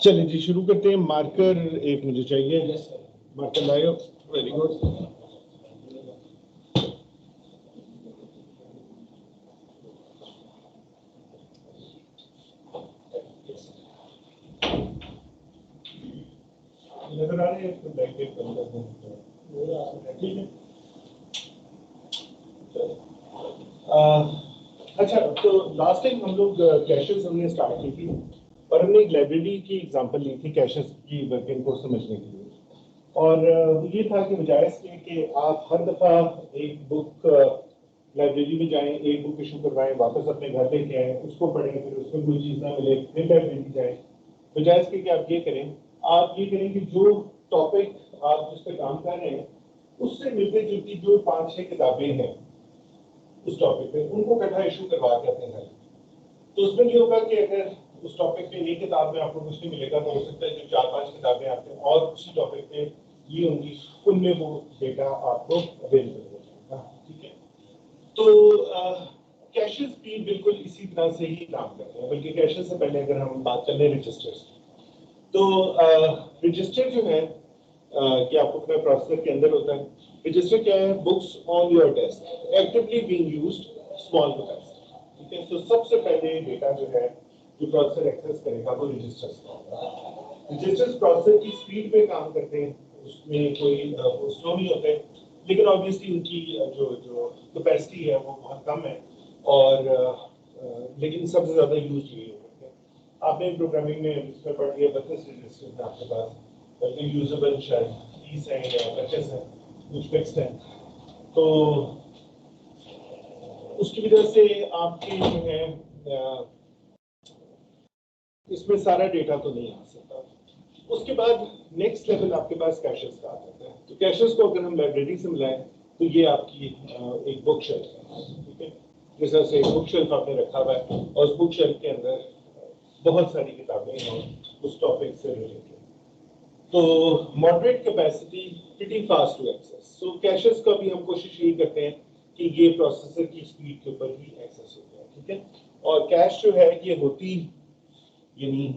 चलिए जी शुरू करते हैं। मार्कर एक मुझे चाहिए। मार्कर लाए? Very good. नजर आ रही है? ठीक है। अच्छा, तो लास्ट टाइम हम लोग कैशेस हमने स्टार्ट की थी और हमने एक लाइब्रेरी की एग्जांपल ली थी कैशेस की वर्किंग को समझने के लिए। और ये था कि बजाय इसके कि आप हर दफा एक बुक लाइब्रेरी में जाएं, एक बुक इशू करवाएं, वापस अपने घर लेके आए, उसको पढ़ें, फिर उसमें कोई चीज़ ना मिले, फिर लाइब्रेरी जाएं, बजाय इसके कि आप ये करें, आप ये करें कि जो टॉपिक आप जिस पर काम कर रहे हैं उससे मिलती जुलती जो 5-6 किताबें हैं उस टॉपिक पे, उनको इकट्ठा इशू करवा के अपने घर। तो उसमें ये होगा कि अगर उस टॉपिक पे एक किताब में आपको कुछ नहीं मिलेगा तो हो सकता है जो 4-5 किताबें आपके और उसी टॉपिक पे ये होंगी, उनमें वो डेटा आपको अवेलेबल हो जाएगा। ठीक है। तो कैशेस भी बिल्कुल इसी तरह से ही काम करते हैं, बल्कि कैशेस से पहले अगर हम बात कर लें रजिस्टर्स, तो रजिस्टर जो है कि आपको अपने प्रोसेसर के अंदर होता है। रजिस्टर क्या है? Books on your desk actively being used small capacity. ठीक है। तो सबसे पहले डेटा जो है जो प्रोसेसर एक्सेस करेगा वो रजिस्टर्स का होगा। रजिस्टर्स प्रोसेसर की स्पीड पे काम करते हैं, उसमें कोई स्लो नहीं होते, लेकिन ऑब्वियसली उनकी जो कैपेसिटी है वो बहुत कम है और लेकिन सबसे ज्यादा यूज यही होते हैं। आपने प्रोग्रामिंग में इसमें पढ़ लिया 32 रजिस्टर्स हैं आपके पास, बल्कि यूजेबल शायद 30 हैं या 25 हैं, कुछ फिक्स्ड हैं। तो उसकी वजह से आपके जो है इसमें सारा डेटा तो नहीं आ सकता। उसके बाद नेक्स्ट लेवल आपके पास कैशेस का आ जाता है। तो कैशेस को अगर हम लाइब्रेरी से मिलाएं तो ये आपकी एक बुक शेल्फ है। ठीक है। जिस तरह से एक बुक शेल्फ आपने रखा हुआ है और उस बुक शेल्फ के अंदर बहुत सारी किताबें हैं उस टॉपिक से रिलेटेड। तो moderate capacity, pretty fast to access. So caches का भी हम कोशिश यही करते हैं कि ये प्रोसेसर की स्पीड के ऊपर ही एक्सेस हो जाए। ठीक है। और कैश जो है ये होती यानी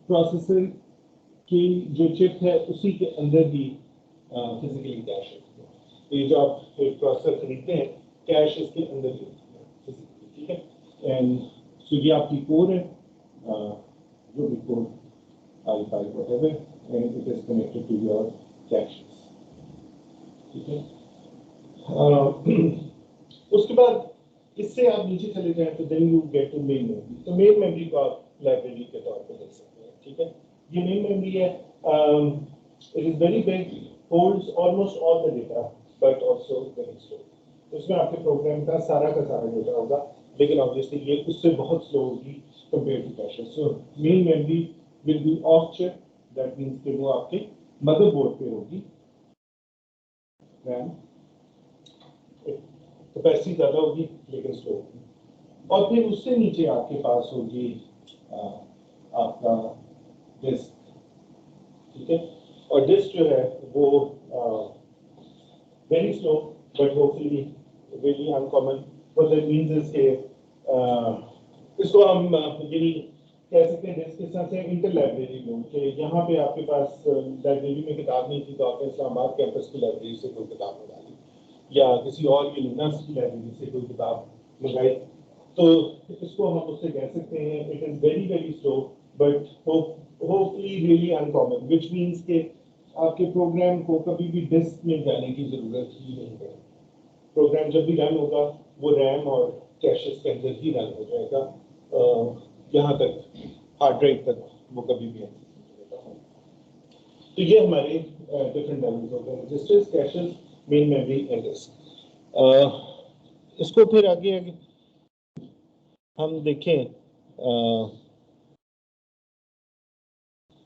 प्रोसेसर की जो चिप है उसी के अंदर ही फिजिकली कैश होती है। ये जो आप एक प्रोसेसर खरीदते हैं कैश इसके अंदर ही होती है फिजिकली। ठीक है। एंड सो ये आपकी कोर है, जो भी core i5 whatever, and it is connected to your caches. ठीक है। उसके बाद इससे आप नीचे चले जाएं तो then you get to main memory. तो मेन मेमोरी को आप लाइब्रेरी के तौर पे देख सकते हैं। ठीक है। ये मेन मेमोरी है। It is very big, holds almost all the data but also very slow. उसमें आपके प्रोग्राम का सारा डेटा होगा, लेकिन ऑब्वियसली ये उससे बहुत स्लो होगी compare to cache. So main memory will be off chip, that means कि वो आपके मदरबोर्ड पे होगी। रैम कैपेसिटी ज्यादा होगी लेकिन स्लो होगी। और फिर उससे नीचे आपके पास होगी आपका डिस्क। ठीक है। और डिस्क जो है वो very slow but hopefully very uncommon. What that means is के इसको हम यही कह सकते हैं डिस्क के साथ से इंटर लाइब्रेरी लोग कि यहाँ पे आपके पास लाइब्रेरी में किताब नहीं थी तो आपने इस्लामाबाद कैंपस की लाइब्रेरी से कोई किताब मंगा ली या किसी और यूनिवर्सिटी की लाइब्रेरी से कोई किताब मंगाई, तो इसको हम उससे कह सकते हैं it is very very slow but hopefully really uncommon, which means के आपके प्रोग्राम को कभी भी डिस्क में जाने की जरूरत ही नहीं है। प्रोग्राम जब भी रन होगा वो रैम और कैशेस के अंदर ही रन हो जाएगा, यहाँ तक हार्ड ड्राइव तक वो कभी भी नहीं होगा। तो ये हमारे डिफरेंट लेवल्स होते हैं, registers, caches, main memory and disk. इसको फिर आगे हम देखें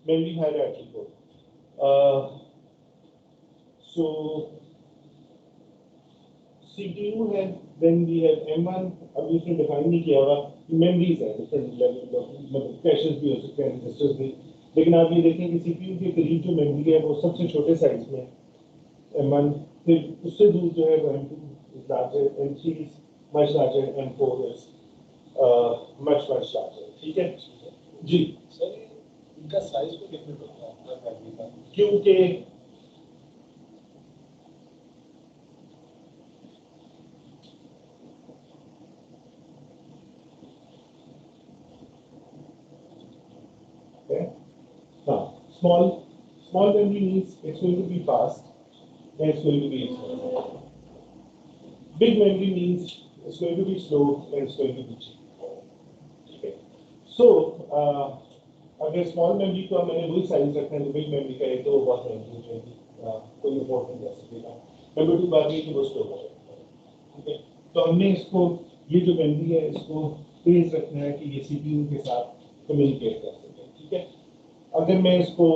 मेमोरी हायरार्की को। सो CPU है, then we have M1, अभी इसमें डिफाइन नहीं किया हुआ, मेमोरीज है डिफरेंट लेवल, मतलब कैशेस भी हो सकते हैं, रजिस्टर्स भी। लेकिन आप ये देखें कि CPU के करीब जो मेमोरी है वो सबसे छोटे साइज में M1, फिर उससे दूर जो है वो M2 is larger, M3 is much larger, M4 is much larger, ठीक है जी सर। इनका साइज तो डिफरेंट होता है हर फैमिली का, क्योंकि small memory means it's going to be fast and it's going to be expensive. Big memory means it's going to be slow and it's going to be cheap. Okay. So अगर small memory को मैंने वही size रखना है, big memory का है तो बहुत महंगी हो जाएगी, कोई अफोर्ड नहीं कर सकेगा। नंबर 2 बात ये कि वो स्लो हो जाएगा, ठीक है। तो हमने इसको, ये जो मेमोरी है इसको तेज रखना है कि ये सीपीयू के साथ कम्युनिकेट कर सके, ठीक है। अगर मैं इसको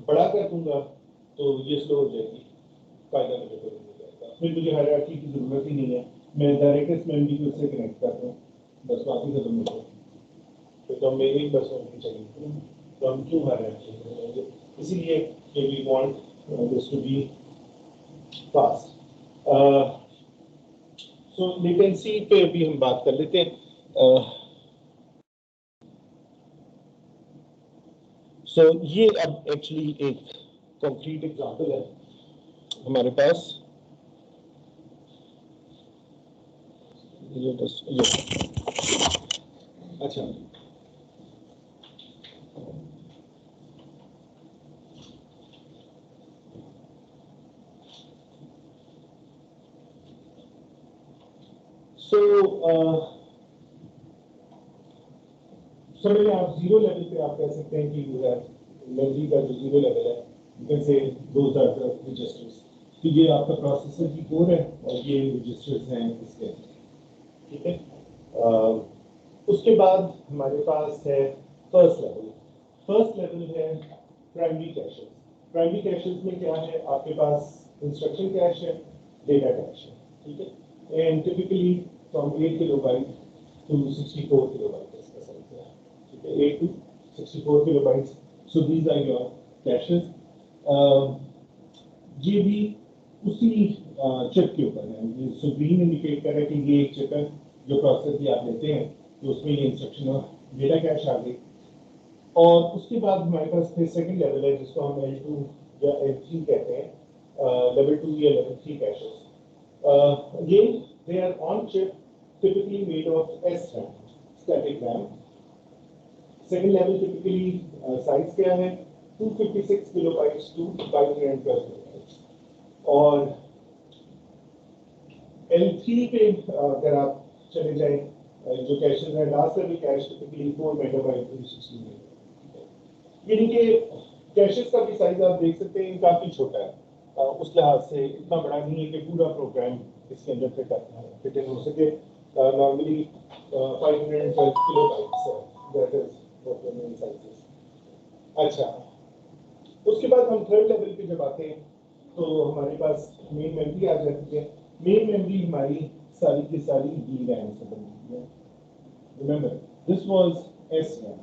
बड़ा कर दूंगा तो ये स्लो हो जाएगी, फायदा मुझे कोई नहीं जाएगा, फिर मुझे हायरार्की की जरूरत ही नहीं है, मैं डायरेक्ट इस मेमोरी को इससे कनेक्ट कर दूँ, बस बाकी खत्म हो जाएगी। तो मेरी बस होनी चाहिए, तो हम क्यों हायरार्की करेंगे, इसीलिए कि we want this to be fast. So latency पे भी हम बात कर लेते हैं। सो ये अब एक्चुअली एक कंक्रीट एग्जांपल है हमारे पास, ये बस ये अच्छा आप जीरो लेवल पे आप कह सकते हैं कि मेमोरी का जो जीरो लेवल है, जैसे दोज आर द रजिस्टर्स, कि ये आपका प्रोसेसर की कोर है और ये रजिस्टर्स हैं इसके, ठीक है। उसके बाद हमारे पास है फर्स्ट लेवल है प्राइमरी कैशेस। प्राइमरी कैशेस में क्या है, आपके पास इंस्ट्रक्शन कैश है, डेटा कैश है, ठीक है। And typically from 8 kilobyte to 64 kilobyte इसका साइज है, ठीक है, 8 to 64 kilobytes. So these are your caches. ये भी उसी चिप के ऊपर है, सो ग्रीन इंडिकेट कर रहा है कि ये एक चिप है जो प्रोसेसर की आप लेते हैं, तो उसमें ये इंस्ट्रक्शन और डेटा कैश आ गई। और उसके बाद हमारे पास फिर सेकंड लेवल है जिसको हम L2 या L3 कहते हैं, लेवल 2 या level 3 caches. Again, they are on chip, typically made of SRAM, static RAM. Second level typically size क्या है, 256 किलोबाइट्स to 512 किलोबाइट्स। और L3 पे अगर आप चले जाएं, जो कैशेस है last level cache typically 4 megabyte to 16 megabyte, यानी कि कैशेस का भी साइज आप देख सकते हैं काफी छोटा है, उस लिहाज से इतना बड़ा नहीं है कि पूरा प्रोग्राम इसके अंदर फिट इन हो सके। Normally 512 kilobytes that is what the main size is. अच्छा, उसके बाद हम थर्ड लेवल पे जब आते हैं तो हमारे पास मेन मेमोरी आ जाती है। मेन मेमोरी हमारी सारी की सारी DRAM से बनी है। Remember, this was SRAM,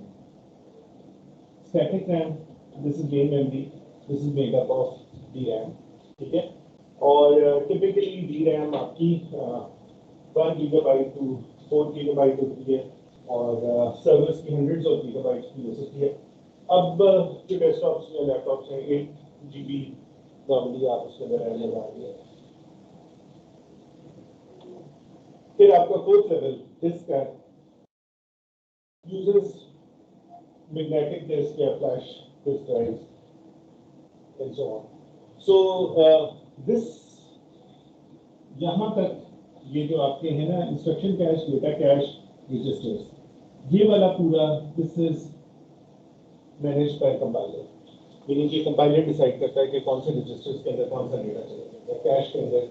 static RAM. This is main memory. This is made up of DRAM, ठीक है। और typically DRAM आपकी 1 गीगाबाइट टू 4 गीगाबाइट होती है और सर्वर्स की हंड्रेड्स ऑफ गीगाबाइट्स की हो सकती है। अब जो डेस्कटॉप्स या लैपटॉप्स हैं 8 GB नॉर्मली आप उसके अंदर रहने लगा रही है। फिर आपका फोर्थ लेवल डिस्क है, uses magnetic disk या flash disk drives and so on. So this यहाँ तक ये जो आपके हैं ना instruction cache, data cache, registers, ये वाला पूरा this is managed by compiler, यानी कि कंपाइलर डिसाइड करता है कि कौन से रजिस्टर्स के अंदर कौन सा डेटा चलेगा, कैश के अंदर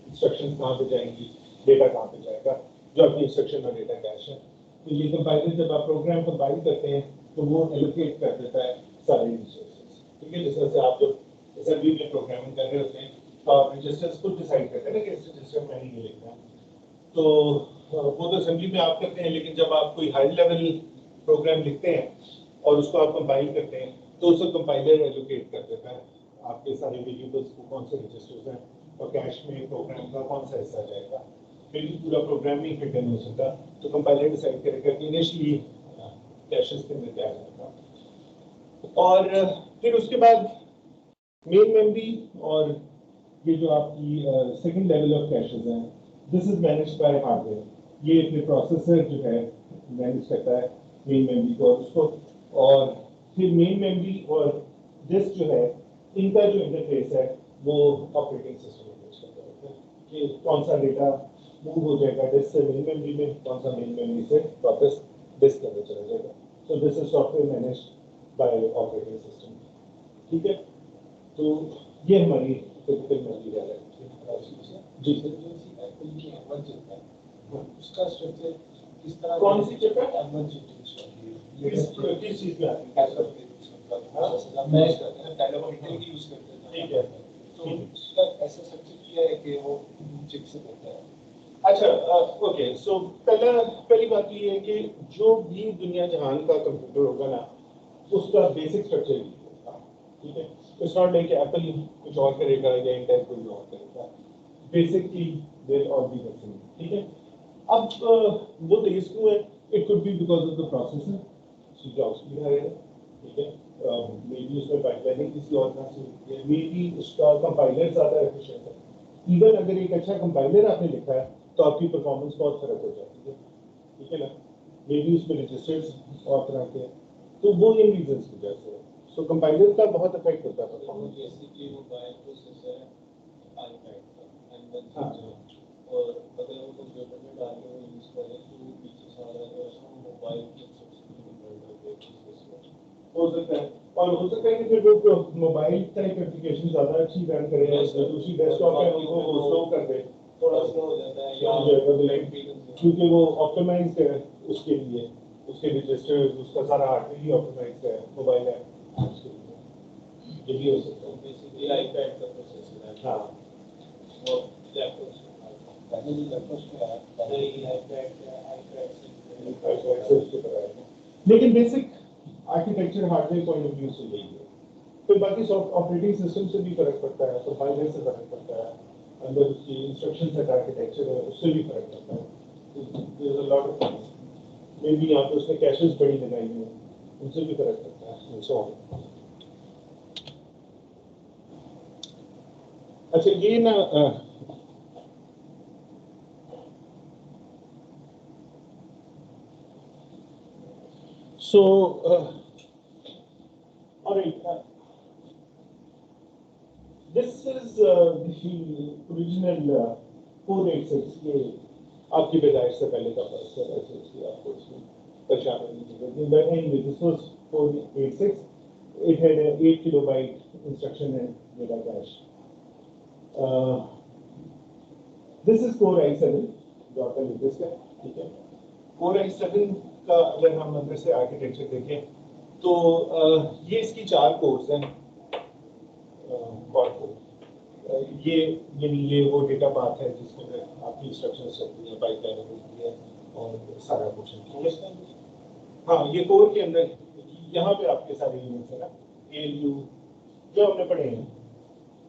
इंस्ट्रक्शंस कहाँ पे जाएंगी, डेटा कहाँ पे जाएगा, जो आपकी इंस्ट्रक्शन और डेटा कैश है। तो ये कंपाइलर जब आप प्रोग्राम कंपाइल करते हैं तो वो एलोकेट कर देता है सारे रिसोर्सेज, ठीक है। जिस तरह से आप जब असेंबली में प्रोग्रामिंग कर रहे होते हैं तो आप रजिस्टर्स खुद डिसाइड करते हैं ना कि इस रजिस्टर में ये लिखना है, तो वो तो असेंबली में आप करते हैं, लेकिन जब आप कोई हाई लेवल प्रोग्राम लिखते हैं और उसको आप कंपाइल करते हैं तो उसको कंपाइलर एलोकेट कर देता है आपके सारे वेरिएबल्स को, कौन से रजिस्टर्स हैं और कैश में प्रोग्राम का कौन सा हिस्सा जाएगा। फिर भी पूरा प्रोग्राम नहीं फिट नहीं हो सकता, तो कंपाइलर डिसाइड करेगा कि इनिशियली कैशेस के अंदर क्या जाएगा। और फिर उसके बाद मेन मेमोरी और ये जो आपकी सेकंड लेवल ऑफ कैशेस हैं, this is managed bye hardware. ये फिर प्रोसेसर जो है मैनेज करता है मेन मेमोरी को और उसको, और फिर मेन मेमोरी और डिस्क जो है इनका जो इंटरफेस है वो ऑपरेटिंग सिस्टम मैनेज करता है कि कौन सा डेटा मूव हो जाएगा डिस्क से मेन मेमोरी में, कौन सा मेन मेमोरी से वापस डिस्क के अंदर चला जाएगा। So this is software managed by operating system. ठीक है, तो ये हमारी टिपिकल मेमोरी है जी। एप्पल की M1 चिप है, उसका स्ट्रक्चर किस तरह? कौन सी चिप है? M1 चिप किस चीज में आती है? मैं पहले वो इंटेल की यूज करते थे। ठीक है, तो उसका ऐसा स्ट्रक्चर किया है कि वो चिप से होता है। अच्छा, ओके। सो पहली बात ये है कि जो भी दुनिया जहान का कंप्यूटर होगा ना, उसका बेसिक स्ट्रक्चर ही होगा। ठीक है, इट्स नॉट लाइक एप्पल कुछ और करेगा या इंटेल कुछ और करेगा, basically will all be the same. ठीक है, अब वो तेज क्यों है? It could be because of the processor, jobs भी है। ठीक है, मे बी उसमें पाइपलाइनिंग किसी और तरह से होती है, मे बी उसका कंपाइलर ज़्यादा एफिशिएंट है। इवन अगर एक अच्छा कंपाइलर आपने लिखा है तो आपकी परफॉर्मेंस बहुत फर्क हो जाती है। ठीक है ना, मे बी उसमें रजिस्टर्स और तरह के, तो वो इन रीजंस की वजह से। सो कंपाइलर का बहुत इफेक्ट होता है परफॉर्मेंस। जैसे कि मोबाइल प्रोसेसर आईपैड का M1 हाँ, और अगर वो कंप्यूटर में डाल के वो यूज करें तो पीछे सारा जो है मोबाइल की हो सकता है, और हो सकता है कि फिर वो मोबाइल टाइप एप्लीकेशन ज़्यादा अच्छी रन करे, दूसरी डेस्कटॉप है उनको वो स्लो कर दे, थोड़ा स्लो हो जाता है क्योंकि वो ऑप्टिमाइज्ड है उसके लिए, उसके रजिस्टर्स, उसका सारा हार्डवेयर ही ऑप्टिमाइज्ड है मोबाइल है उसके लिए। ये भी हो सकता है। बेसिकली आईपैड का प्रोसेसर है। हाँ, वो लैपटॉप पहले भी लैपटॉप में है, पहले ही आईपैड से लेकिन basic architecture hardware point of view से यही है। फिर बाकी सॉफ्ट ऑपरेटिंग सिस्टम से भी फर्क पड़ता है, प्रोफाइलर से फर्क पड़ता है, अंदर उसकी इंस्ट्रक्शन सेट आर्किटेक्चर है उससे भी फर्क पड़ता है। There is a lot of things, maybe यहाँ पे उसने कैशेस बड़ी लगाई है, उनसे भी फर्क पड़ता है। सो अच्छा, ये ना सो alright, this is the original 486 ये आपकी पैदाइश से पहले का फर्क है, ऐसे आपको इसमें परेशान होने की जरूरत नहीं। But anyway, this was 486. It had a 8 kilobyte instruction and data cache. This is Core i7 जो आपका लेटेस्ट है। ठीक है, Core i7 का अगर हम अंदर से आर्किटेक्चर देखें तो ये इसकी 4 कोर्स हैं। ये यानी ये वो डेटा पाथ है जिसमें आपकी इंस्ट्रक्शन चलती है, पाइपलाइन होती है और सारा कुछ। हाँ, ये कोर के अंदर यहाँ पे आपके सारे यूनिट्स है ना, ALU जो हमने पढ़े हैं,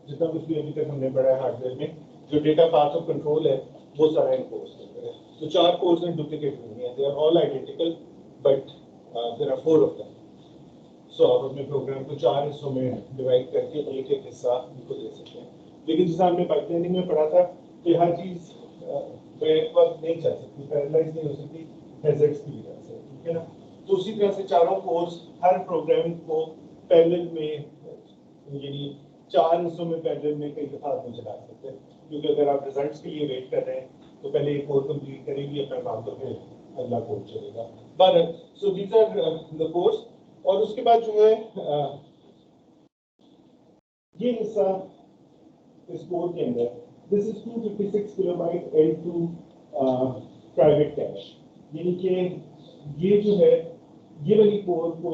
जितना कुछ भी अभी तक हमने पढ़ा है हार्डवेयर में, जो डेटा पाथ ऑफ कंट्रोल है वो सारा इन कोर्स के अंदर है। तो 4 कोर्स में डुप्लीकेट नहीं है, they are all identical but there are 4 of them. So आप अपने प्रोग्राम को 4 हिस्सों में डिवाइड करके एक एक हिस्सा इनको दे सकते हैं। लेकिन जैसे हमने पाइपलाइनिंग में पढ़ा था कि हर चीज बैक वक्त नहीं चल सकती, पैरेललाइज नहीं हो सकती, हैजर्ड्स की वजह से। ठीक है ना, तो उसी तरह से चारों कोर्स हर प्रोग्राम को पैरेलल में यानी 4 हिस्सों में पैरेलल में कई दफा आदमी चला सकते हैं, क्योंकि अगर आप रिजल्ट्स के लिए वेट कर रहे हैं तो पहले एक कोर कंप्लीट करेंगे अपना काम, तो फिर अगला कोर चलेगा। But so these are the cores. और उसके बाद जो है ये हिस्सा इस कोर के अंदर, this is 256 kilobyte L2 private cash, यानी कि ये जो है ये वाली कोर को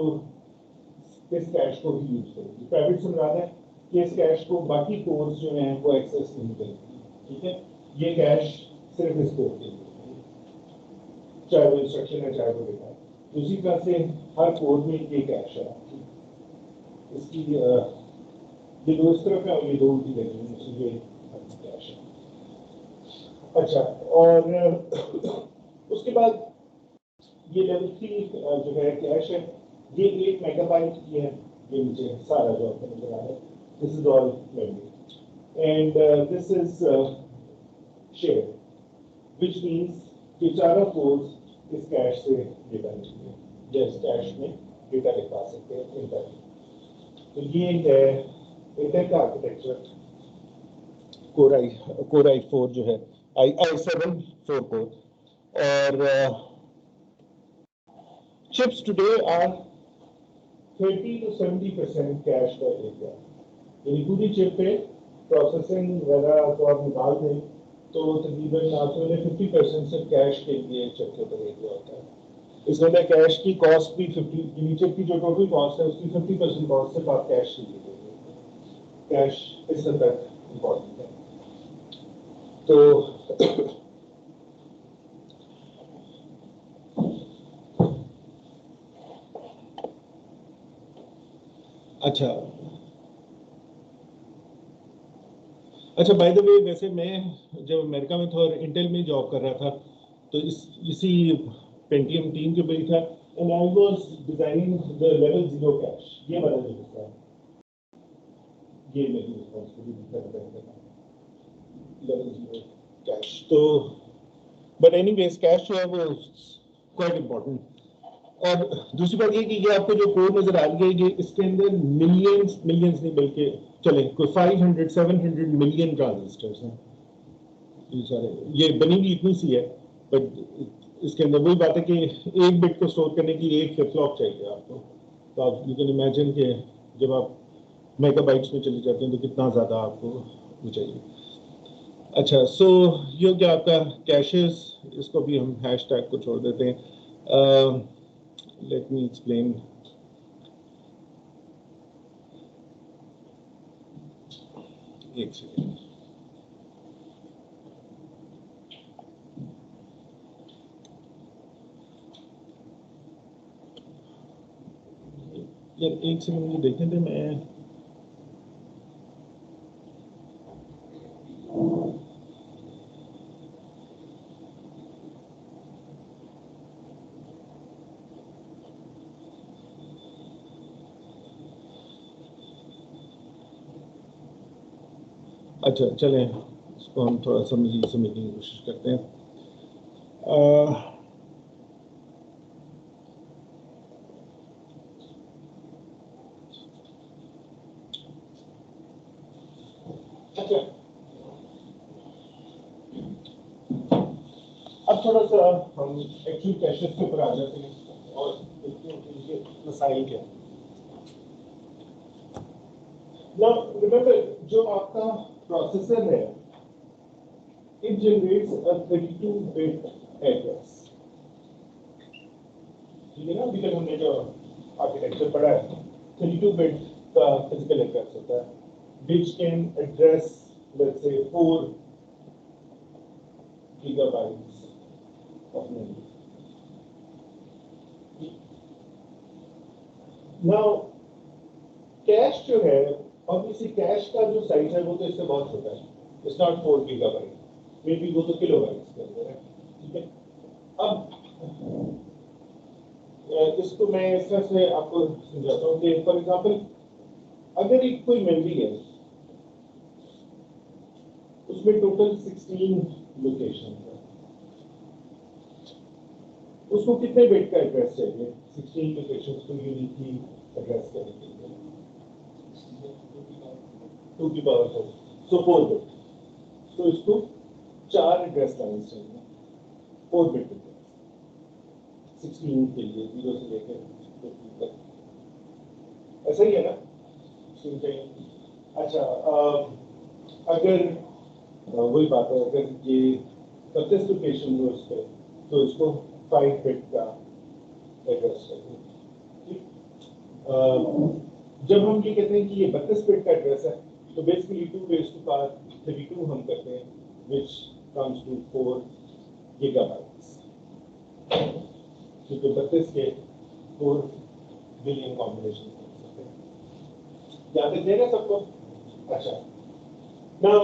इस कैश को भी यूज करेगी। प्राइवेट से मुराद है कि इस कैश को बाकी कोर्स जो हैं वो एक्सेस नहीं करेगी। ठीक है, ये कैश सिर्फ इस कोर के लिए, चाहे वो इंस्ट्रक्शन है चाहे वो डेटा है। दूसरी तरह से हर कोर में ये कैश है, इसकी ये दो इस तरफ है और ये दो उल्टी लगी हुई, ये कैश है। अच्छा, और उसके बाद ये लेवल 3 जो है कैश है, ये 8 मेगाबाइट की है। ये नीचे सारा जो आपको नजर आ रहा है, this is all memory and this is share, which means कि चारों कोड्स इस कैश से डेटा निकलेंगे, या इस कैश में डेटा लिखा सकते हैं इंटरनली। तो ये है इंटेल का आर्किटेक्चर, कोर आई 4 जो है, i7 4 कोर, और chips today are 30 to 70% cash का एरिया। यानी पूरी चिप पे प्रोसेसिंग वगैरह तो आप निकाल दें तो तकरीबन आपको 50% से कैश के लिए चिप के ऊपर एरिया होता है। इस वजह कैश की कॉस्ट भी 50, चिप की जो टोटल कॉस्ट है उसकी 50% कॉस्ट सिर्फ आप कैश के लिए देंगे। कैश इस हद तक इम्पोर्टेंट है। तो अच्छा अच्छा, बाय द वे, वैसे मैं जब अमेरिका में था और इंटेल में जॉब कर रहा था तो इसी पेंटियम टीम के भी था, and I was designing the level 0 cash. ये वाला जो हिस्सा है, ये मेरी रिस्पांसिबिलिटी था, लेवल 0 कैश। तो बट एनीवेज कैश जो है वो क्वाइट इंपॉर्टेंट। और दूसरी बात ये कि ये आपको जो कोड नजर आ रही है, ये इसके अंदर मिलियंस नहीं बल्कि चले कोई 500-700 मिलियन ट्रांजिस्टर्स हैं। ये सारे, ये बनी भी इतनी सी है, बट इसके अंदर वही बात है कि एक बिट को स्टोर करने की एक फ्लिप फ्लॉप चाहिए आपको। तो आप यू कैन इमेजिन कि जब आप मेगाबाइट्स में चले जाते हैं तो कितना ज़्यादा आपको वो चाहिए। अच्छा, सो ये हो गया आपका कैशेस, इसको भी हम हैश टैग को छोड़ देते हैं। Let me explain. एक सेकेंड, यार एक सेकेंड मुझे देखने दे। मैं अच्छा चलें, इसको हम थोड़ा समझने की कोशिश करते हैं। अच्छा, अब थोड़ा सा हम एक्चुअल कैशेस के ऊपर आ जाते हैं और देखते हैं कि इनके मसाइल क्या हैं। Now remember, जो आपका प्रोसेसर है, it generates a 32-bit address। ठीक है ना? अभी तक हमने जो आर्किटेक्चर पढ़ा है, 32-bit का फिजिकल एड्रेस होता है, which can address let's say 4 gigabytes of memory। Now cash जो है, ऑब्वियसली कैश का जो साइज है वो तो इससे बहुत छोटा है, it's not 4 gigabyte, may be वो तो किलोबाइट्स के अंदर है। ठीक है, अब इसको मैं इस तरह से आपको समझाता हूँ कि फॉर एग्जांपल अगर एक कोई मेमोरी है, उसमें टोटल 16 लोकेशन है, उसको कितने बिट का एड्रेस चाहिए 16 लोकेशन को यूनिकली एड्रेस करने के लिए? 2 की पावर 4, सो 4 बिट। तो इसको 4 एड्रेस लाइन्स चाहिए, 4 बिट एड्रेस 16 के लिए, 0 से लेकर 50 तक। ऐसा ही है ना? चाहिए। अच्छा, अगर वही बात है, अगर ये 32 लोकेशन हो उस पर, तो इसको 5 बिट का एड्रेस चाहिए। जब हम ये कहते हैं कि ये 32 बिट का एड्रेस है, तो बेसिकली 2 raised to power 32 हम करते हैं, which comes to 4 gigabytes, क्योंकि 32 के 4 बिलियन कॉम्बिनेशन कर सकते हैं। याद रखिएगा सबको। अच्छा, नाउ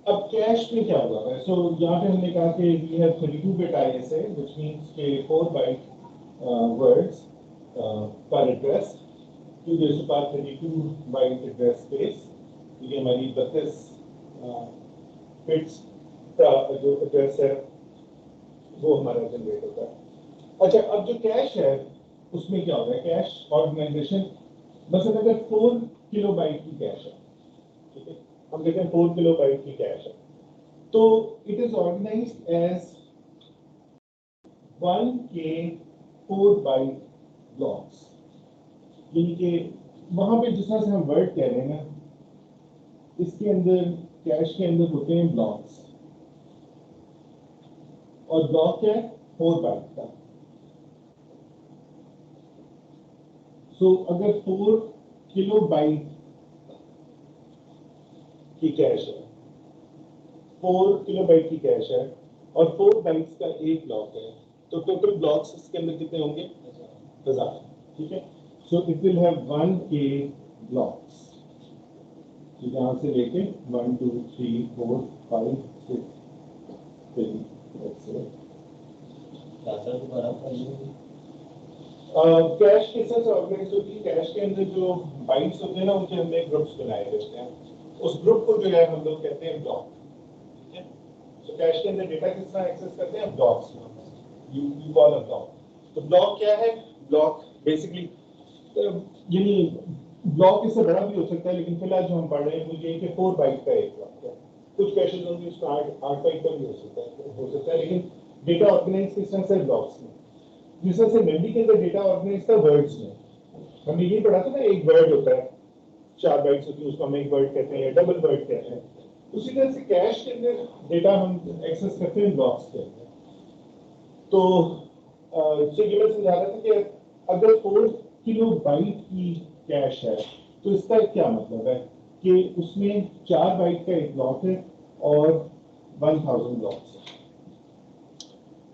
अब कैश में क्या हुआ है? सो यहाँ पे हमने कहा कि we have 32 bit ISA which means के 4 बाइट वर्ड्स पर address, 2 raise to power 32 byte address space. ये हमारी 32 बिट्स का जो एड्रेस है वो हमारा जनरेट होता है। अच्छा, अब जो कैश है उसमें क्या होगा? कैश ऑर्गेनाइजेशन मसलन अगर 4 किलोबाइट की कैश है, ठीक है, हम कहते हैं 4 किलोबाइट की कैश है, तो it is organized as 1K 4 byte blocks. यानी कि वहां पे जिस तरह से हम वर्ड कह रहे हैं ना, इसके अंदर कैश के अंदर होते हैं ब्लॉक्स, और ब्लॉक क्या है? 4 बाइट का। सो अगर 4 किलोबाइट की कैश है, 4 किलोबाइट की कैश है और 4 बाइट्स का एक ब्लॉक है, तो टोटल ब्लॉक्स इसके अंदर कितने होंगे? 1000। ठीक है, so it will have 1K blocks. तो यहां से लेके 1 2 3 4 5 6 7 कैश किस तरह से ऑर्गेनाइज होती है? कैश के अंदर जो बाइट्स होते हैं ना, उनके हमने ग्रुप्स बनाए रहते हैं। उस ग्रुप को जो है हम लोग कहते हैं ब्लॉक। ठीक है, तो कैश के अंदर डेटा किस तरह एक्सेस करते हैं? Blocks. You call a block. तो ब्लॉक क्या है? ब्लॉक बेसिकली यानी ब्लॉक इससे बड़ा भी हो सकता है, लेकिन फिलहाल जो हम पढ़ रहे हैं वो ये कि 4 बाइट का एक ब्लॉक है। कुछ कैशेज होंगे उसमें 8 बाइट का भी हो सकता है, लेकिन डेटा ऑर्गेनाइज किस तरह से? ब्लॉक्स में। जिस तरह से मेमोरी के अंदर डेटा ऑर्गेनाइज था वर्ड्स में, हमने ये पढ़ा था ना, एक वर्ड होता है, 4 बाइट्स होती है, उसको हम एक वर्ड कहते हैं या डबल वर्ड कहते हैं। उसी तरह से कैश के अंदर डेटा हम एक्सेस करते हैं ब्लॉक्स के अंदर। तो ये मैं समझा रहा था कि अगर 4 किलोबाइट की कैश है तो इसका क्या मतलब है कि उसमें 4 बाइट का एक ब्लॉक है और 1000 ब्लॉक्स है।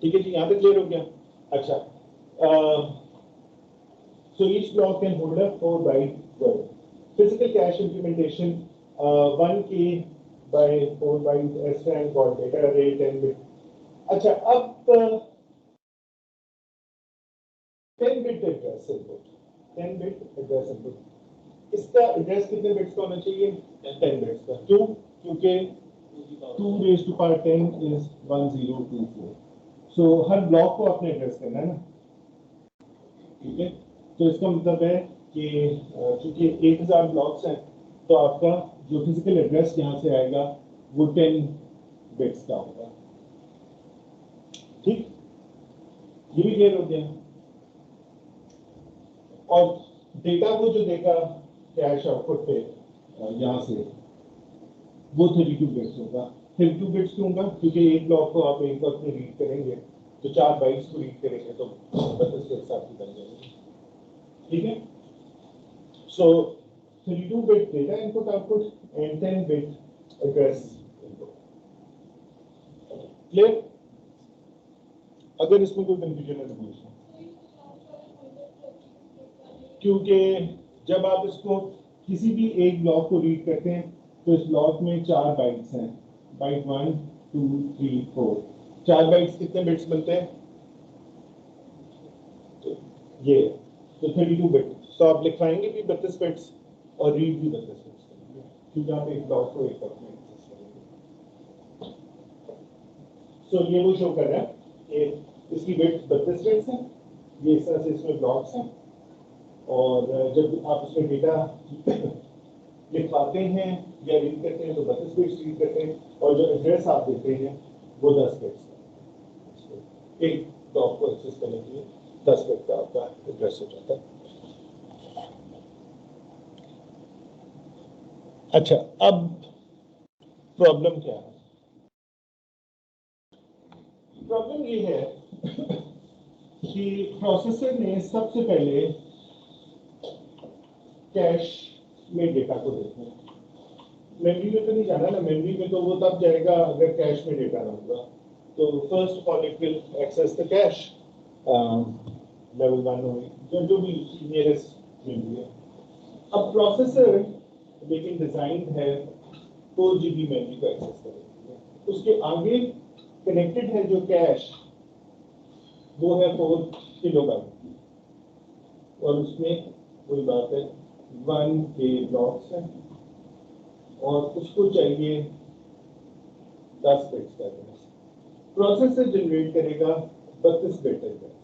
ठीक है जी, यहाँ पे क्लियर हो गया? अच्छा, so each block can hold a 4 byte word. Physical cache implementation, 1K by 4 byte SRAM called data array 10 bit. अच्छा, अब 10 bit address input, 10 bit address input, इसका एड्रेस कितने बिट्स का होना चाहिए? 10 बिट्स का। क्यों? क्योंकि 2 raised to power 10 is 1024। So her block को अपने एड्रेस करना है ना, ठीक है। तो इसका मतलब है कि चूंकि 1000 ब्लॉक्स हैं, तो आपका जो फिजिकल एड्रेस यहाँ से आएगा वो 10 बिट्स का होगा। ठीक, ये भी क्लियर हो गया? और डेटा को जो देगा कैश आउटपुट पे यहाँ से, वो 32 बिट्स होगा। 32 बिट्स क्यों होगा? क्योंकि एक ब्लॉक को आप एक वक्त में रीड करेंगे, तो 4 बाइट्स को रीड करेंगे तो 32 बिट्स आपकी बन जाएंगे। ठीक है, सो 32 bit data input output and 10 bit address input. Clear? अगर इसमें कोई कंफ्यूजन है तो पूछना, क्योंकि जब आप इसको किसी भी एक ब्लॉक को रीड करते हैं तो इस ब्लॉक में 4 बाइट्स हैं, बाइट 1 2 3 4। 4 बाइट्स कितने बिट्स बनते हैं? तो ये तो 32 बिट। तो आप लिखवाएंगे भी 32 बिट्स और रीड भी 32 बिट्स करेंगे, क्योंकि आप एक ब्लॉक को एक वक्त में एक्सेस करेंगे। सो ये वो शो कर रहा है कि इसकी बिट्स 32 बिट्स हैं, ये इस तरह से इसमें ब्लॉक्स हैं, और जब आप उसमें डेटा लिखवाते हैं या रीड करते हैं तो 32 बिट्स रीड करते हैं, और जो एड्रेस आप देते हैं वो 10 बिट्स का। एक ब्लॉक को एक्सेस करने के लिए 10 बिट का आपका एड्रेस हो जाता है। अच्छा, अब प्रॉब्लम क्या है? प्रॉब्लम ये है कि प्रोसेसर ने सबसे पहले कैश में डेटा को देखना है। मेमोरी में तो नहीं जाना ना, मेमोरी में तो वो तब जाएगा अगर कैश में डेटा ना होगा। तो first of all it will access the cache, level 1 होगी जो भी नियरेस्ट मेमोरी है। अब प्रोसेसर लेकिन डिजाइन है 4 GB मेमोरी को एक्सेस करेंगे। उसके आगे कनेक्टेड है जो कैश, वो है 4 किलोबाइट और उसमें कोई बात है 1 के ब्लॉक्स है और उसको चाहिए 10 बिट्स का एड्रेस। प्रोसेसर जनरेट करेगा 32 बिट एड्रेस।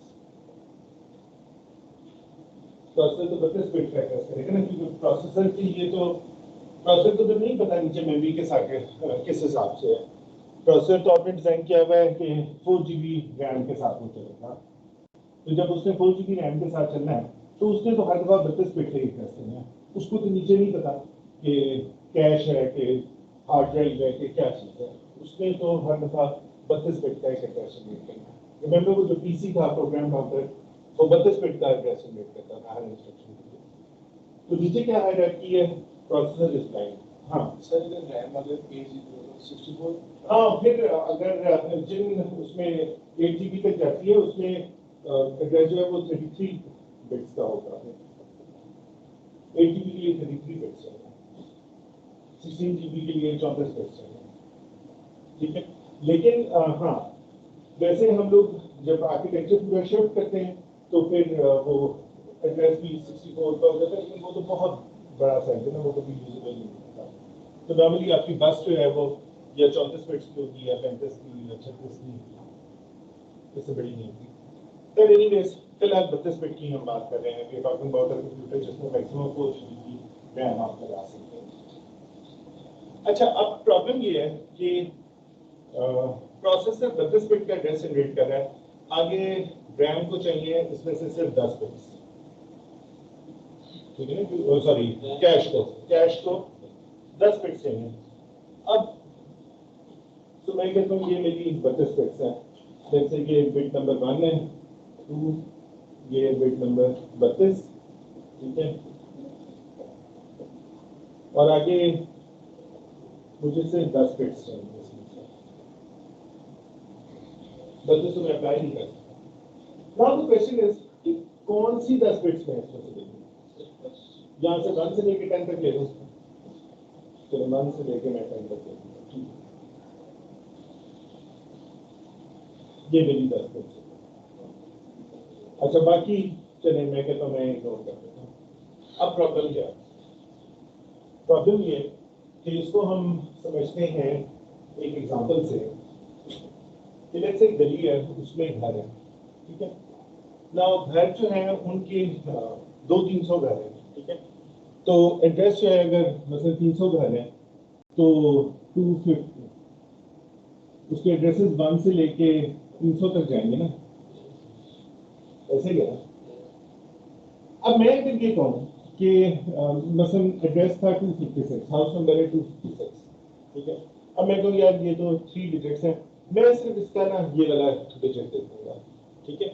प्रोसेसर तो 32 बिट का एड्रेस करेगा ना, क्योंकि प्रोसेसर के लिए तो प्रोसेसर को तो नहीं पता नीचे मेमोरी के साथ किस हिसाब से है। प्रोसेसर तो आपने डिजाइन किया हुआ है कि 4 GB रैम के साथ वो चलेगा। तो जब उसने 4 GB रैम के साथ चलना है तो उसने तो हर दफा 32 बिट का ही एड्रेस देना है। उसको तो नीचे नहीं पता कि कैश है कि हार्ड ड्राइव है कि क्या चीज है। उसने तो हर दफा 32 बिट का एक एड्रेस जनरेट करना है। रिमेंबर वो जो पीसी था प्रोग्राम काउंटर, वो 32 बिट का एड्रेस जनरेट करता था हर इंस्ट्रक्शन के लिए। तो नीचे क्या हायरार्की है? Processor is blind. हाँ सर, अगर रैम अगर 64, हाँ, फिर अगर जिन उसमें 8 GB तक जाती है उसमें एड्रेस जो है वो 33 बिट्स का होता है। 8 GB के लिए 33 बिट्स है, 16 GB के लिए 34 बिट्स है। ठीक है, लेकिन हाँ, वैसे हम लोग जब आर्किटेक्चर पूरा शिफ्ट करते हैं तो फिर वो एड्रेस भी 64 का हो जाता है, लेकिन वो तो बहुत बड़ा साइज है ना, वो कभी यूजेबल नहीं होता। तो नॉर्मली आपकी बस जो है वो या 34 बिट्स की होगी या 35 की या 36 की, इससे बड़ी नहीं होती। तो एनीवेज फिलहाल 32 बिट की हम बात कर रहे हैं। We are talking about a computer जिसमें मैक्सिमम 4 GB की रैम आप लगा सकते हैं। अच्छा, अब प्रॉब्लम ये है कि प्रोसेसर 32 बिट का एड्रेस जनरेट कर रहा है, आगे रैम को चाहिए इसमें से सिर्फ 10 बिट्स। ठीक है ना, सॉरी कैश को 10 बिट्स चाहिए। अब तो मैं कहता हूँ ये मेरी 32 बिट्स है, जैसे ये बिट नंबर 1 है, 2, ये बिट नंबर 32, ठीक है, और आगे मुझे से 10 बिट्स चाहिए। 32 मैं अप्लाई नहीं कर सकता। नाउ द क्वेश्चन इज कि कौन सी 10 बिट्स में इसमें से लेंगे? यहाँ से 1 से लेके 10 तक ले लो। चलो 1 से लेके मैं 10 तक ले लूँगा। ये मेरी 10 बिट्स है। अच्छा, बाकी चले मैं कहता हूँ मैं इग्नोर कर देता हूँ। अब प्रॉब्लम क्या है? प्रॉब्लम ये कि इसको हम समझते हैं एक एग्जांपल से कि लेट्स से गली है, उसमें घर है, ठीक है ना। घर जो है उनके 200-300 घर है, ठीक है। तो एड्रेस जो है अगर मतलब 300 घर है तो 250 उसके एड्रेसेस 1 से लेके 300 तक जाएंगे ना, ऐसे ही है। अब मैं अगर ये कहूँ कि मसलन एड्रेस था 256, हाउस नंबर है 256, ठीक है। अब मैं कहूँ यार ये तो 3 डिजिट्स हैं, मैं सिर्फ इसका ना ये वाला डिजिट दे दूंगा, ठीक है।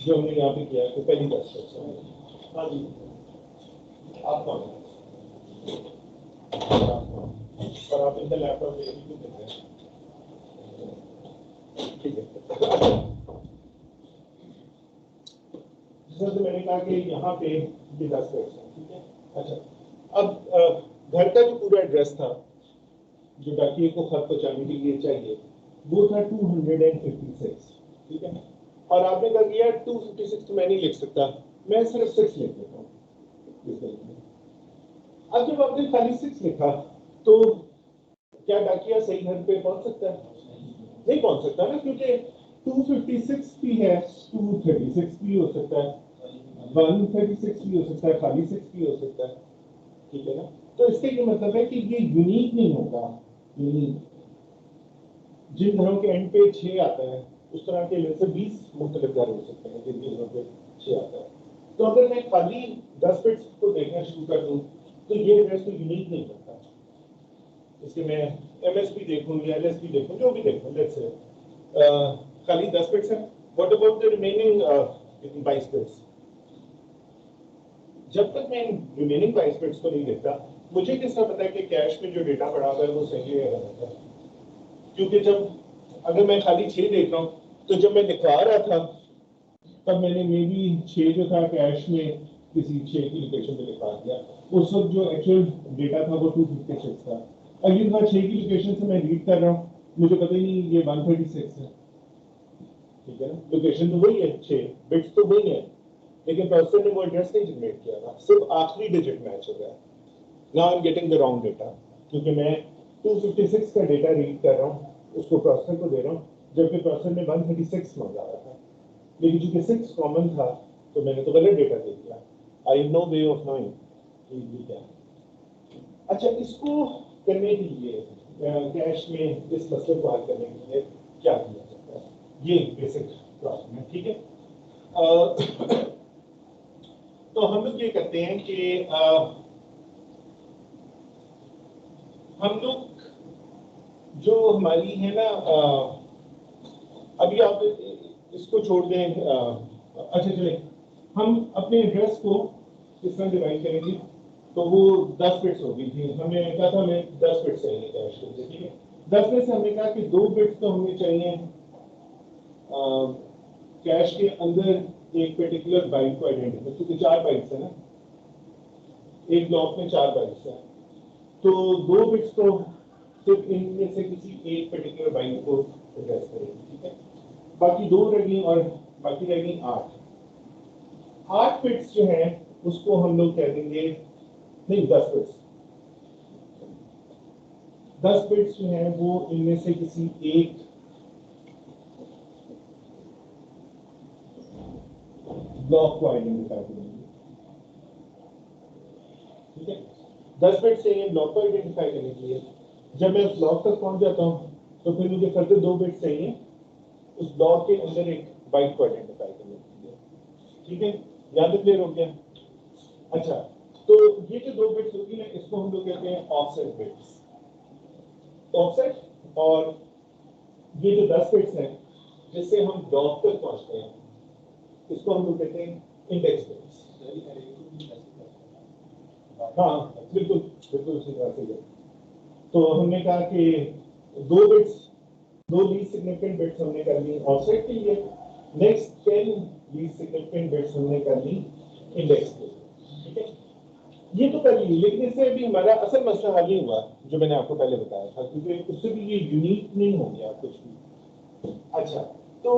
जो हमने यहाँ पे किया तो पहली 10 डिजिट। हाँ जी, आप कौन हैं? और आप इनका लैपटॉप ले भी देते हैं, ठीक है। जैसे मैंने कहा कि यहाँ पे ये 10 बिट्स हैं, ठीक है। अच्छा, अब घर का जो पूरा एड्रेस था जो डाकिए को खत पहुंचाने के लिए चाहिए वो था 256, ठीक है। और आपने कहा कि यार 256 तो मैं नहीं लिख सकता, मैं सिर्फ 6 लिख देता हूँ। अब जब आपने खाली 6 लिखा तो क्या डाकिया सही घर पे पहुंच सकता है? नहीं पहुंच सकता ना, क्योंकि 256 भी है, 236 भी हो सकता है, 136 भी हो सकता है, खाली 6 भी हो सकता है, ठीक है ना। तो इसका ये मतलब है कि ये यूनिक नहीं होगा। यूनिक जिन घरों के एंड पे 6 आता है उस तरह के में से 20 मुख्तलिफ घर हो सकते हैं जिनके घरों पे 6 आता है। तो अगर मैं खाली 10 बिट्स को देखना शुरू कर दूं तो ये एड्रेस तो यूनिक नहीं होता। इसके मैं एमएसपी देखूं या एलएसपी देखूं, जो भी देखूं, लेट्स से खाली 10 बिट्स है, what about the remaining 22 bits? जब तक मैं रिमेनिंग 22 बिट्स को नहीं देखता मुझे किस तरह पता है कि कैश में जो डेटा पड़ा हुआ है वो सही है या गलत है? क्योंकि जब अगर मैं खाली 6 देख रहा हूँ तो जब मैं लिखवा रहा था तब मैंने मे बी 6 जो था कैश में किसी 6 की लोकेशन पे लिखवा दिया, उस वक्त जो एक्चुअल डेटा था वो 256 था। अगली दफा 6 की लोकेशन से मैं रीड कर रहा हूँ, मुझे पता ही नहीं ये 136 है, ठीक है ना, लोकेशन तो वही है, 6 बिट्स तो वही है, लेकिन प्रोसेसर ने वो एड्रेस नहीं जनरेट किया था, सिर्फ आखिरी डिजिट मैच हो गया। Now I am getting the wrong data, क्योंकि मैं 256 का डेटा रीड कर रहा हूँ, उसको प्रोसेसर को दे रहा हूँ, जबकि प्रोसेसर ने 136 मंगा रहा था, लेकिन चूंकि 6 कॉमन था तो मैंने तो गलत डेटा दे दिया। I have no way of knowing ये क्या है। अच्छा, इसको करने के लिए कैश में इस मसले को हल करने के लिए क्या किया जाता है, ये बेसिक प्रॉब्लम है, ठीक है। तो हम लोग ये करते हैं कि हम लोग जो हमारी है ना, अभी आप इसको छोड़ दें, अच्छा चले हम अपने एड्रेस को इस तरह डिवाइड करेंगे, तो वो 10 बिट्स होगी थी, हमने कहा था हमें 10 बिट्स चाहिए कैश के लिए, ठीक है। 10 में से हमने कहा कि 2 बिट्स तो हमें चाहिए कैश के अंदर एक पर्टिकुलर बाइट को आइडेंटिफाई, क्योंकि 4 बाइट्स है ना, एक ब्लॉक में 4 बाइट्स है, तो 2 बिट्स तो सिर्फ इनमें से किसी एक पर्टिकुलर बाइट को एड्रेस करेंगे, ठीक है। बाकी 2 रह गई और बाकी रह गई 8 बिट्स जो है उसको हम लोग कह देंगे, नहीं 10 बिट्स, 10 बिट्स जो है वो इनमें से किसी एक ब्लॉक को आइडेंटिफाई करेंगे, ठीक है। 10 बिट्स चाहिए ब्लॉक को आइडेंटिफाई करने के लिए। जब मैं उस ब्लॉक तक पहुंच जाता हूं तो फिर मुझे फर्दर 2 बिट्स चाहिए उस ब्लॉक के अंदर एक बाइट को आइडेंटिफाई करने के लिए, ठीक है। याद क्लियर हो गया। अच्छा, तो ये जो 2 बिट्स होगी ना, इसको हम लोग कहते हैं ऑफसेट बिट्स, ऑफसेट। और ये जो 10 बिट्स हैं जिससे हम ब्लॉक तक पहुंचते हैं, इसको हम लोग कहते हैं इंडेक्स बिट्स। हाँ बिल्कुल बिल्कुल उसी तरह से। तो हमने कहा कि 2 बिट्स, 2 लीस्ट सिग्निफिकेंट बिट्स हमने कर ली ऑफसेट के लिए, नेक्स्ट 10 लीस्ट सिग्निफिकेंट बिट्स हमने कर ली इंडेक्स के लिए, ठीक है। ये तो कर ली, लेकिन इससे अभी हमारा असल मसला हल नहीं हुआ जो मैंने आपको पहले बताया था, क्योंकि उससे भी ये यूनिक नहीं हो गया कुछ भी। अच्छा, तो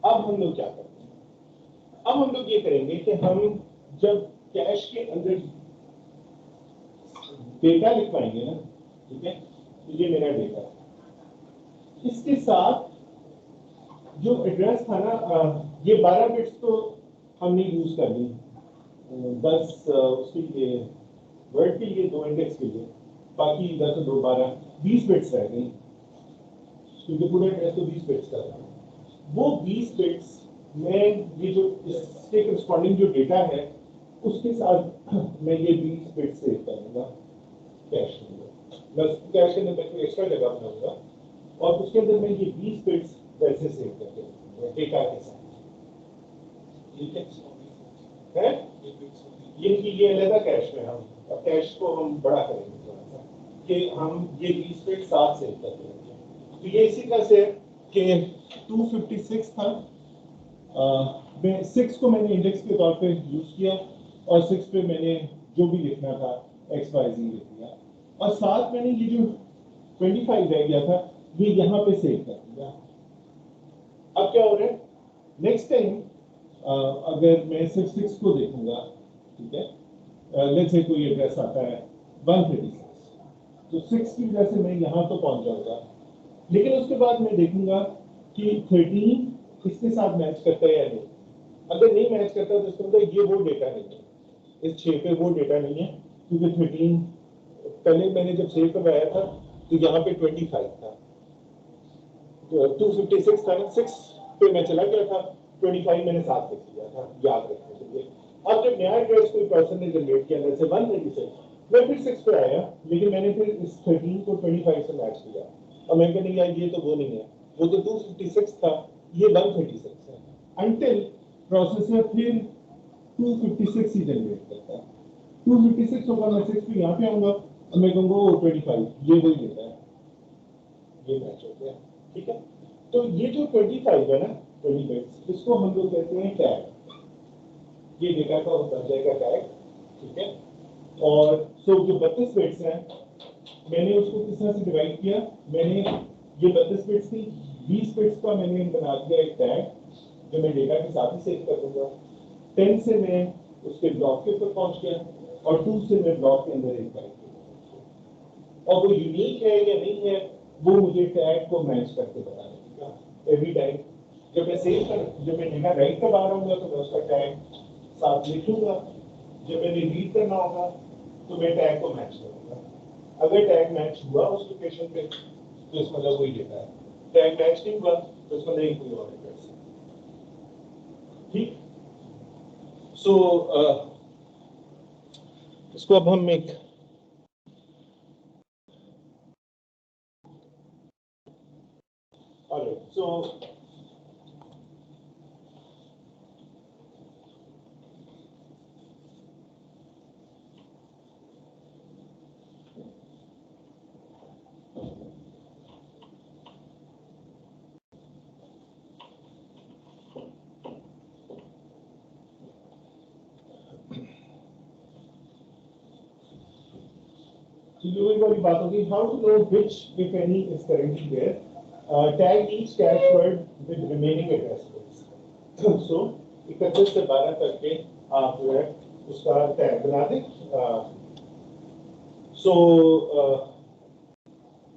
अब हम लोग क्या करते हैं, अब हम लोग ये करेंगे कि हम जब कैश के अंदर डेटा लिखवाएंगे ना, ठीक है, तो ये मेरा डेटा, इसके साथ जो एड्रेस था ना, ये 12 बिट्स तो हमने यूज कर ली, 10 उसके लिए वर्ड के लिए, 2 इंडेक्स के लिए, बाकी 10 और 2 12 20 बिट्स रह गई, क्योंकि पूरा एड्रेस तो 20 बिट्स का था। वो 20 बिट्स में ये जो इसके करस्पॉन्डिंग जो डेटा है उसके साथ मैं ये 20 बिट्स सेव करूंगा कैश के लिए, बस कैश के अंदर कोई एक्स्ट्रा जगह बनाऊंगा और उसके अंदर मैं ये 20 बिट्स वैसे सेव करके डेटा के साथ, ठीक है। ये अलग कैश में हम अब कैश को हम बड़ा करेंगे थोड़ा सा, कि हम ये 20 बिट्स साथ सेव कर देंगे। तो ये इसी तरह से कि 256 था, मैं 6 को मैंने इंडेक्स के तौर पे यूज किया और 6 पे मैंने जो भी लिखना था XYZ लिख दिया, और साथ मैंने ये जो 25 रह गया था ये यहाँ पे सेव कर दिया। अब क्या हो रहा है, नेक्स्ट टाइम अगर मैं सिर्फ 6 को देखूंगा, ठीक है, लेट्स से कोई एड्रेस आता है 136, तो 6 की वजह से मैं यहाँ तो पहुंच जाऊंगा, लेकिन उसके बाद मैं देखूंगा कि 13 इसके साथ मैच करता है या नहीं। अगर नहीं मैच करता तो इसका मतलब ये वो डेटा नहीं है, इस 6 पे वो डेटा नहीं है, क्योंकि 13 पहले मैंने जब सेव करवाया था तो यहाँ पे 25 था, तो 256 था, 6 पे मैं चला गया था, 25 मैंने साथ लिख दिया था याद रखने के लिए। अब जब नया एड्रेस कोई पर्सन ने जनरेट किया जैसे 136, मैं फिर 6 पे आया, लेकिन मैंने फिर इस 13 को 25 से मैच किया और मैं कहने यार ये तो वो नहीं है, वो तो 256 था, ये 136 है, अंटिल प्रोसेसर फिर 256 ही जनरेट करता है। 256 होगा, मैं 6 पे यहाँ पे आऊंगा और मैं कहूँगा 25 ये वही डेटा है, ये मैच हो गया, ठीक है। तो ये जो 25 है ना, 20 बिट्स, इसको हम लोग कहते हैं टैग, ये डेटा का बन जाएगा टैग, ठीक है। और सो जो 32 बिट्स हैं मैंने उसको किस तरह से डिवाइड किया, मैंने ये 32 बिट्स थी, 20 बिट्स का मैंने बना दिया एक टैग जो मैं डेटा के साथ ही सेव कर दूंगा। 10 से मैं उसके ब्लॉक के ऊपर पहुंच गया और 2 से मैं ब्लॉक के अंदर एक टैग, और वो यूनिक है या नहीं है वो मुझे टैग को मैच करके बताना है एवरी टाइम। जब मैं सेव कर, जब मैं डेटा राइट करवा रहा हूँ तो मैं उसका टैग साथ लिखूंगा, जब मैंने रीड करना होगा तो मैं टैग को मैच करूंगा। अगर टैग मैच हुआ उस लोकेशन पे तो इसका मतलब वही डेटा है, टैग मैच नहीं हुआ तो इसका नहीं कोई और एड्रेस है। ठीक, सो इसको अब हम एक so वाली बात होगी, how to know which if any is currently there. Tag each cache word with remaining address bits. So 31 से 12 करके आप जो है उसका टैग बना दें।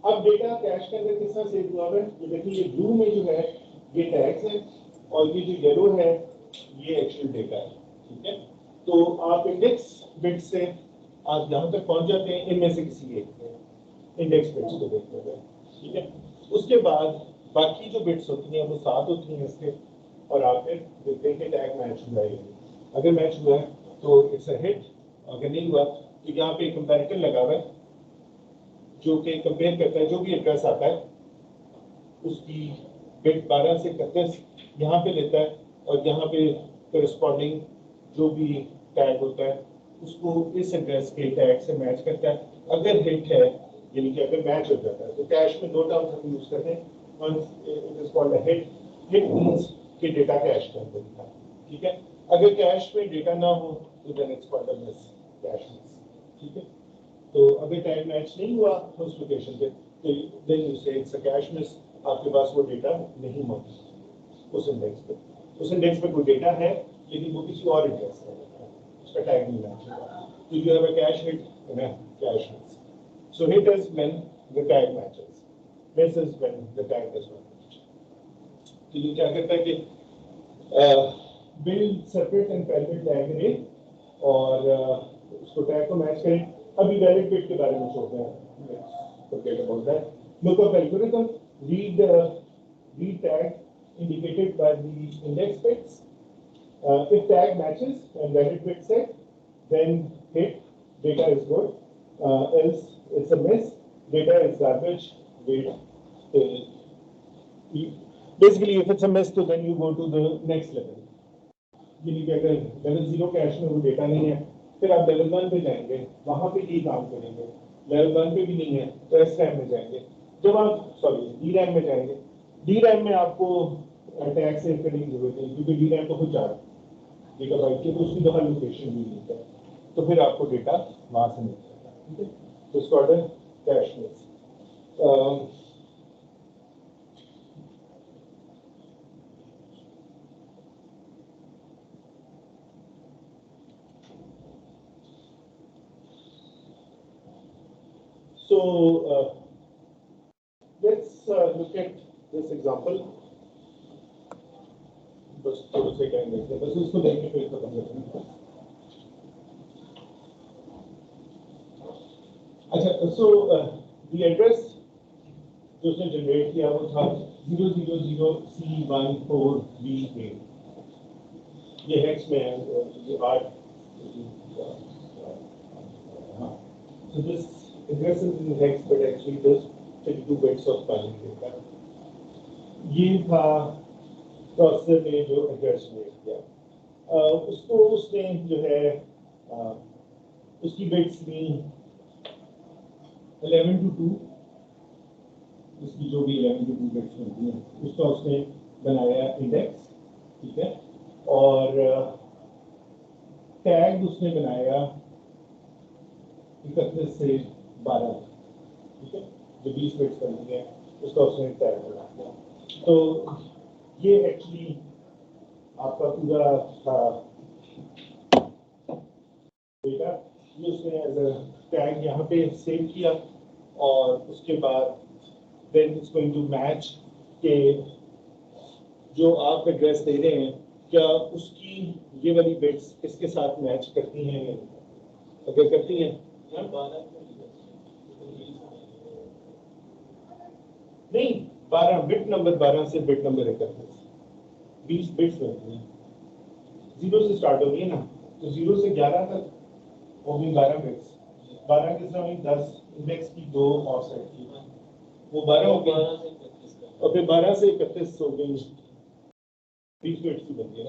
अब डेटा कैश के अंदर किस तरह सेव हुआ है, ये देखिए ये ब्लू में जो है ये टैग्स है और ये जो येलो है ये एक्चुअल डेटा है। ठीक है, तो आप इंडेक्स बिट से आप जहां तक पहुंच जाते हैं इनमें से किसी एक इंडेक्स बिट्स को देखते हुए। ठीक है, उसके बाद बाकी जो बिट्स होती हैं वो 7 होती हैं इसके, और आप फिर देखते हैं कि टैग मैच हुआ है। अगर मैच हुआ है तो इट्स अ हिट, अगर नहीं हुआ तो यहाँ पे कंपैरिजन लगा हुआ है जो कि कंपेयर करता है जो भी एड्रेस आता है उसकी बिट 12 से 31 यहाँ पे लेता है और यहाँ पे करस्पॉन्डिंग जो भी टैग होता है उसको इस एड्रेस के टैग से मैच करता है। अगर हिट है यानी कि अगर मैच हो जाता है तो कैश में 2 टर्म्स हम यूज करते हैं, one it is called a hit, hit means कि डेटा कैश के अंदर था। ठीक है, अगर कैश में डेटा ना हो तो then it's called a miss, cache miss. ठीक है, तो अगर टैग मैच नहीं हुआ उस लोकेशन पे तो देन यू से इट्स अ कैश मिस, आपके पास वो डेटा नहीं मौजूद उस इंडेक्स पे। उस इंडेक्स पे कोई डेटा है लेकिन वो किसी और एड्रेस पे है, उसका टैग नहीं मैच हुआ, तो you have a cache hit and a cache miss. So hit is when the tag matches, miss is when the tag does not match. तो ये क्या करता है कि build separate and parallel tag अरे और उसको टैग को मैच करें। अभी वैलिड बिट के बारे में सोचते हैं, forget about that. Look up algorithm, read tag indicated by the index bits. If tag matches and valid bit set, then hit, data is good. Else it's a miss, data is garbage, wait. Basically, if it's a miss, so then you go to the next level. यानी कि अगर level 0 cash में वो data नहीं है फिर आप level 1 पे जाएंगे, वहां पे यही काम करेंगे। लेवल 1 पे भी नहीं है तो एस रैम में जाएंगे, जब आप सॉरी डी रैम में जाएंगे, डी रैम में आपको टैग सेव करने की जरूरत नहीं क्योंकि डी रैम बहुत ज़्यादा गीगाबाइट की, तो उसकी दोनों लोकेशन भी नहीं है, तो फिर आपको डेटा वहां से मिल जाएगा। ठीक है, तो इसका order cache miss. So let's look at this example. बस थोड़ा सा टाइम देखते हैं, बस इसको देखने पे खत्म करते हैं। अच्छा, so the address जो उसने जनरेट किया वो था 000C14B8। ये हेक्स में है, ये 8। हाँ, so this address is in hex but actually just 32 bits of binary data. ये था प्रोसेसर ने जो एड्रेस जनरेट किया, उसको उसने जो है उसकी बिट्स ली 11 to 2, उसकी जो भी 11 to 2 बिट्स होती हैं उसका उसने बनाया इंडेक्स। ठीक है, और टैग उसने बनाया 31 से 12। ठीक है, जो 20 बिट्स बनती है उसका उसने टैग बना दिया। तो ये एक्चुअली आपका पूरा डेटा ये उसने एज अ टैग यहाँ पे सेव किया, और उसके बाद then it's going to match के जो आप एड्रेस दे रहे हैं क्या उसकी ये वाली बिट्स इसके साथ मैच करती हैं या नहीं। अगर करती हैं नहीं, 12 बिट नंबर 12 से बिट नंबर 31 20 बिट्स बनती हैं, 0 से स्टार्ट होगी ना, तो 0 से 11 तक वो भी 12 बिट्स, 12 किस तरह हुई 10 इंडेक्स की 2 ऑफसेट की, वो 12 हो गई, और फिर 12 से 31 हो गई 20 बिट्स की बनती है।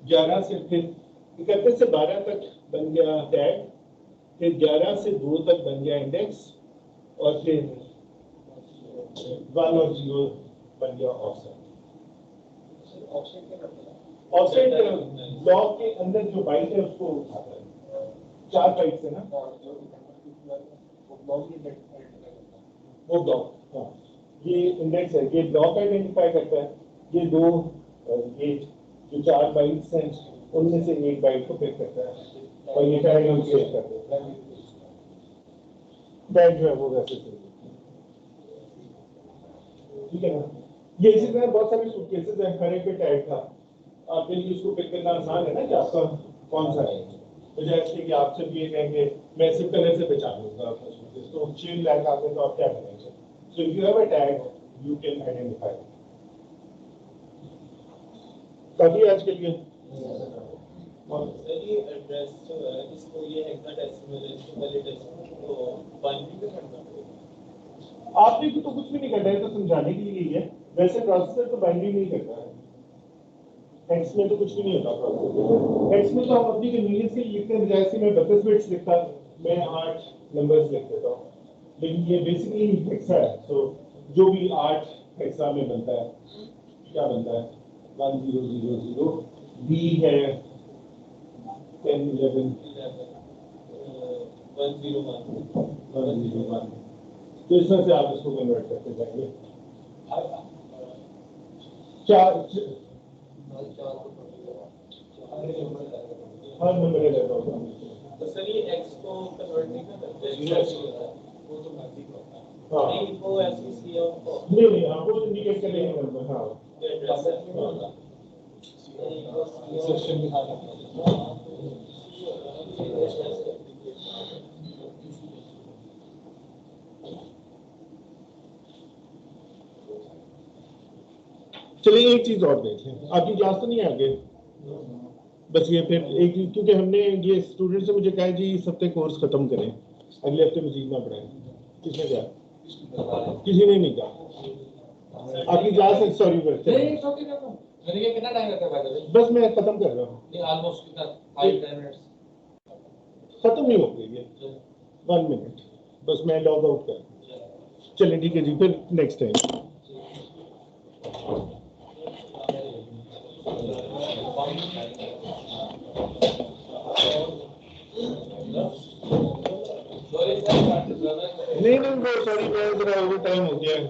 11 से फिर 31 से 12 तक बन गया टैग, फिर 11 से 2 तक बन गया इंडेक्स, और फिर 1 और 0 बन गया ऑफसेट। ऑफसेट ब्लॉक के अंदर जो बाइट है उसको उठाता है, 4 बाइट से ना वो ब्लॉक, हाँ ये इंडेक्स है, ये ब्लॉक आइडेंटिफाई करता है, ये दो ये जो 4 बाइट्स हैं उनमें से एक बाइट को पिक करता है, और ये टैग हम सेव कर देते हैं। टैग जो है वो वैसे सेव, ठीक है ना। ये इसी तरह बहुत सारे सूटकेसेस हैं, हर एक पे टैग था, आपके लिए उसको पिक करना आसान है ना कि आपका कौन सा है, तो जैसे कि आपसे भी ये कहेंगे मैं सिर्फ कलर से पहचान लूंगा आपका सूटकेस, तो चेन लैग आते तो आप क्या करेंगे, so if you have a tag you can identify. काफी आज के लिए ये एड्रेस जो है इसको ये हेक्साडेसिमल है, इसको वैलिडेसिमल तो बाइनरी में करना पड़ेगा। आपने तो कुछ भी नहीं करना है, तो समझाने के लिए ही है, वैसे प्रोसेसर तो बाइनरी नहीं करता है, हेक्स में तो कुछ भी नहीं होता प्रोसेसर, हेक्स में तो हम अपनी कन्वीनियंस के लिए लिखते हैं, जैसे मैं 32 बिट्स लिखता मैं 8 नंबर्स लिख देता हूँ, लेकिन ये बेसिकली हेक्सा है, तो जो भी 8 हेक्सा में बनता है क्या बनता है 1000, बी है 10 11 101, तो इस तरह से आप इसको कन्वर्ट करते जाएंगे। हर नंबर है तो सर ये x को कन्वर्ट नहीं कर सकते, वो तो मैजिक होता है। हाँ नहीं वो ऐसे सी को नहीं आप वो इंडिकेट कर लेंगे नंबर, हाँ एड्रेस है सेक्शन दिखा चलिए एक चीज और देख लें, आपकी क्लास तो नहीं है आगे, बस ये फिर एक, क्योंकि हमने ये स्टूडेंट से मुझे कहा जी इस हफ्ते कोर्स खत्म करें, अगले हफ्ते मजीद ना पढ़ाएं, किसने कहा, किसी ने नहीं कहा, आपकी क्लास है, सॉरी कितना टाइम लगता है बस मैं खत्म कर रहा हूँ, ये ऑलमोस्ट कितना 5-10 मिनट्स खत्म नहीं हो गई है 1 मिनट, बस मैं लॉग आउट कर, चलिए ठीक है जी, फिर नेक्स्ट टाइम। नहीं वो सॉरी मैं जरा ओवर टाइम हो गया है।